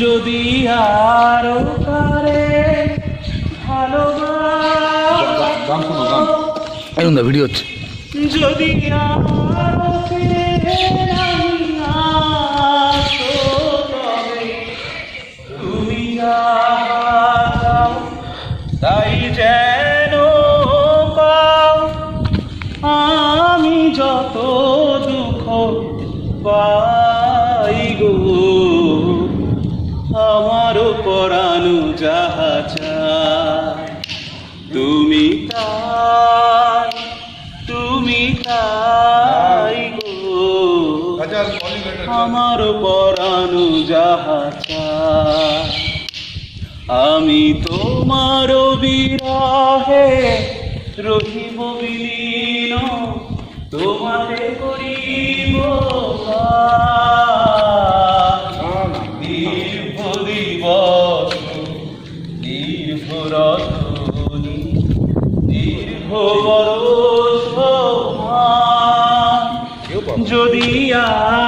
যদি আরো কারে ভালোবাসো, ভিডিও হচ্ছে। যদি আরো ফিরে আসো, তবে তুমি যা চাও তাই যেন পাও। আমি যত দুঃখ পাই গো, আমার পরাণু যাহা চায় তুমি তাই গো, আমার পরাণু যাহা চায়। আমি তোমার বিরহে রহিব বিলীন, তোমাতে করিব দীর্ঘ দিবস দীর্ঘ রজনী দীর্ঘ বরষ মান। যদি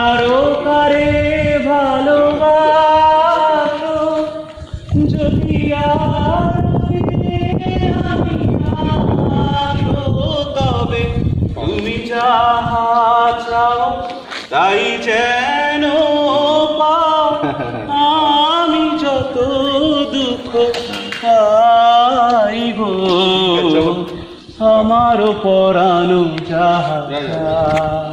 আরো কারে ভালোবাসো, যদি আরো আমি আসো, তবে তুমি যাহা চাও তাই যেন পাও। আমি যত দুঃখ পাই গো, আমার পরাণু যাহা চায়।